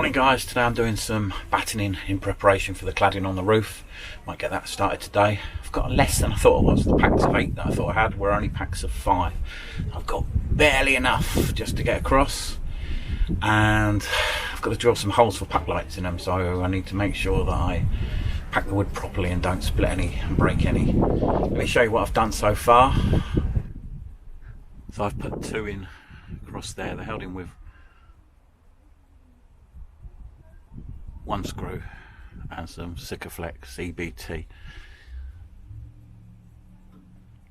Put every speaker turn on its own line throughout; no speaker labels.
Morning guys, today I'm doing some battening in preparation for the cladding on the roof. Might get that started today. I've got less than I thought it was. The packs of 8 that I thought I had were only packs of 5. I've got barely enough just to get across, and I've got to drill some holes for pack lights in them, so I need to make sure that I pack the wood properly and don't split any and break any. Let me show you what I've done so far. So I've put 2 in across there. They're held in with 1 screw and some Sikaflex EBT.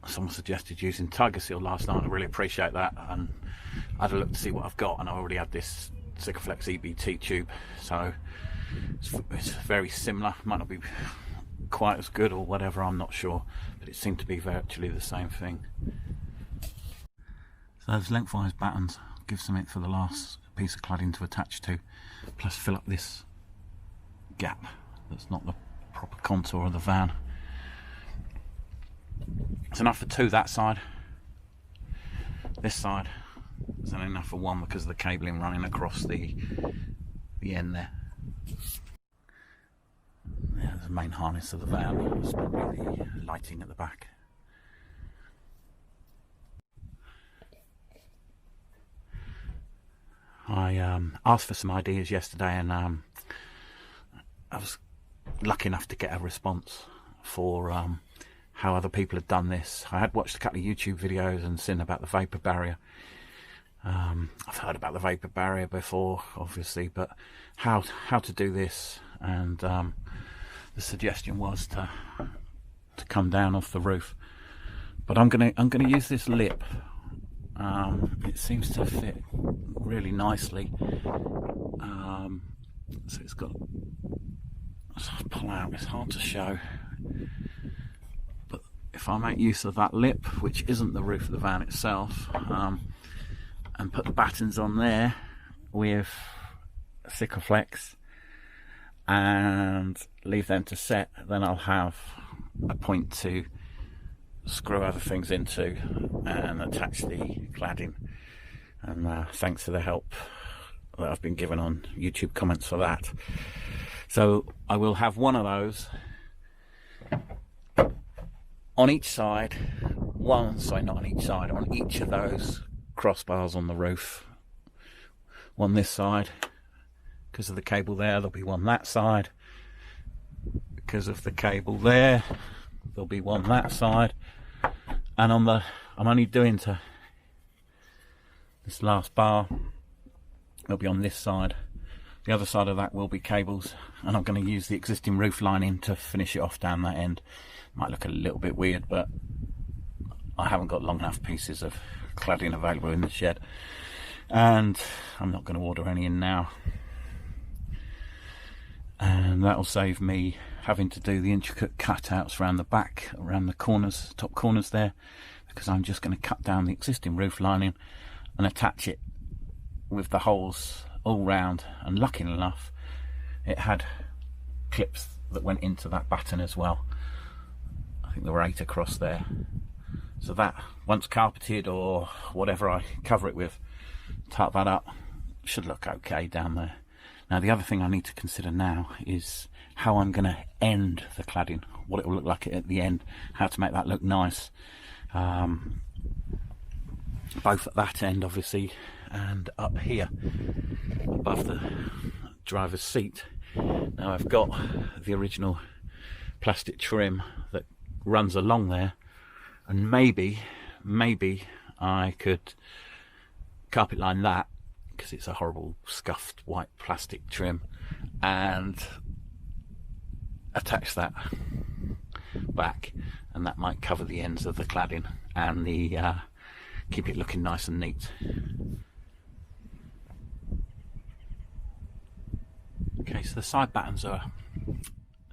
Someone suggested using Tiger Seal last night. I really appreciate that, and I had a look to see what I've got, and I already had this Sikaflex EBT tube, so it's very similar. It might not be quite as good or whatever, I'm not sure, but it seemed to be virtually the same thing. So those lengthwise battens give something for the last piece of cladding to attach to, plus fill up this gap that's not the proper contour of the van. It's enough for 2 that side. This side is only enough for 1 because of the cabling running across the end there. There's the main harness of the van. There's probably the lighting at the back. I asked for some ideas yesterday, and I was lucky enough to get a response for how other people had done this. I had watched a couple of YouTube videos and seen about the vapor barrier. I've heard about the vapor barrier before, obviously, but how to do this, and the suggestion was to come down off the roof. But I'm gonna use this lip. It seems to fit really nicely. So it's got, so I'll pull out, it's hard to show, but if I make use of that lip, which isn't the roof of the van itself, and put the battens on there with Sikaflex and leave them to set, then I'll have a point to screw other things into and attach the cladding. And thanks for the help that I've been given on YouTube comments for that. So I will have one of those on each side, not on each side, on each of those crossbars on the roof. One this side, because of the cable there, there'll be one that side. Because of the cable there, there'll be one that side. And on the, I'm only doing to this last bar, it'll be on this side. The other side of that will be cables, and I'm going to use the existing roof lining to finish it off down that end. Might look a little bit weird, but I haven't got long enough pieces of cladding available in the shed, and I'm not going to order any in now, and that'll save me having to do the intricate cutouts around the back, around the corners, top corners there, because I'm just going to cut down the existing roof lining and attach it with the holes all round. And lucky enough, it had clips that went into that batten as well. I think there were 8 across there, so that once carpeted or whatever I cover it with, tarp that up, should look okay down there. Now the other thing I need to consider now is how I'm going to end the cladding, what it will look like at the end, how to make that look nice, both at that end obviously and up here above the driver's seat. Now I've got the original plastic trim that runs along there, and maybe I could carpet line that, because it's a horrible scuffed white plastic trim, and attach that back, and that might cover the ends of the cladding and the keep it looking nice and neat. Okay, so the side battens are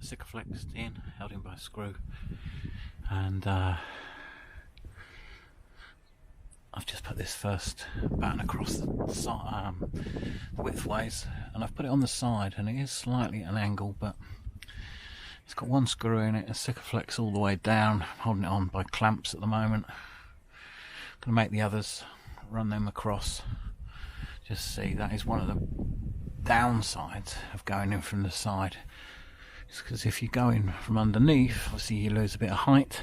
Sikaflexed in, held in by a screw, and I've just put this first batten across the side, widthways, and I've put it on the side, and it is slightly at an angle, but it's got 1 screw in it, a Sikaflex all the way down. I'm holding it on by clamps at the moment. I'm going to make the others, run them across. Just see, that is one of the downsides of going in from the side is because if you go in from underneath, obviously you lose a bit of height,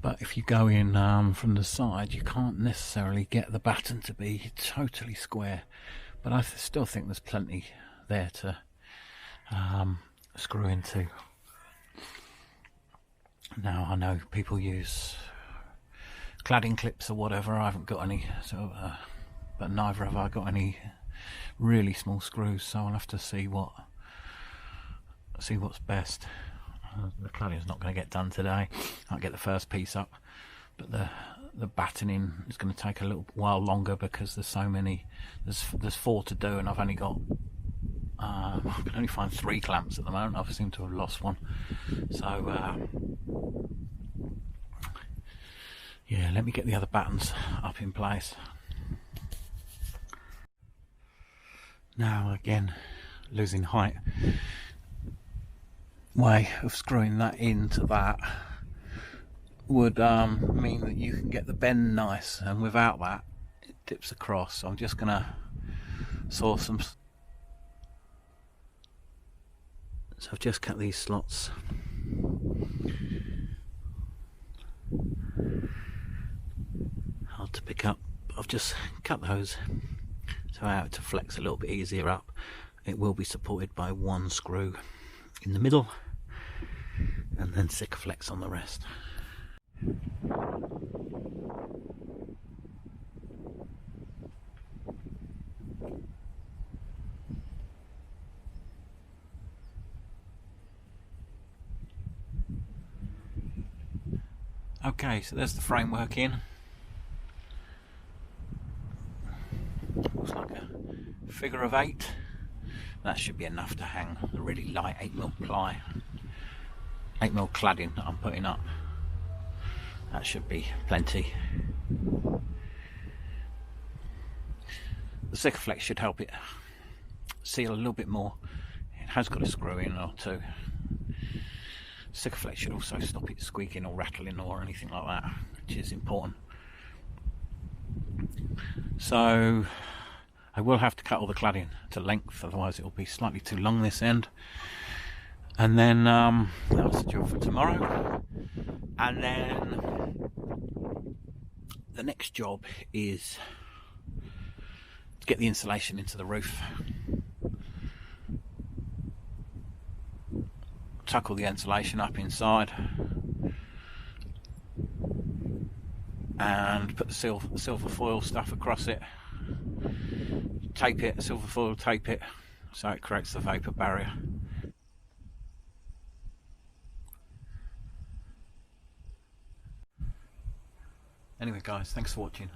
but if you go in from the side, you can't necessarily get the batten to be totally square. But I still think there's plenty there to screw into. Now, I know people use cladding clips or whatever. I haven't got any, so but neither have I got any really small screws, so I'll have to see what's best. The cladding's not going to get done today. I'll get the first piece up, but the battening is going to take a little while longer because there's so many. There's 4 to do, and I've only got I can only find 3 clamps at the moment. I seem to have lost one, so yeah, let me get the other battens up in place. Now again, losing height, way of screwing that into that would mean that you can get the bend nice, and without that it dips across. So I'm just gonna saw some. So I've just cut these slots. Hard to pick up, but I've just cut those so I have to flex a little bit easier up. It will be supported by 1 screw in the middle and then Sikaflex on the rest. Okay, so there's the framework in. Looks like a figure of 8. That should be enough to hang the really light 8mm ply, 8mm cladding that I'm putting up. That should be plenty. The Sikaflex should help it seal a little bit more. It has got a screw in or 2. Sikaflex should also stop it squeaking or rattling or anything like that, which is important. So I will have to cut all the cladding to length, otherwise it will be slightly too long this end. And then that's the job for tomorrow. And then the next job is to get the insulation into the roof. Tuck all the insulation up inside and put the silver foil stuff across it, tape it, silver foil tape it so it creates the vapor barrier. Anyway guys, thanks for watching.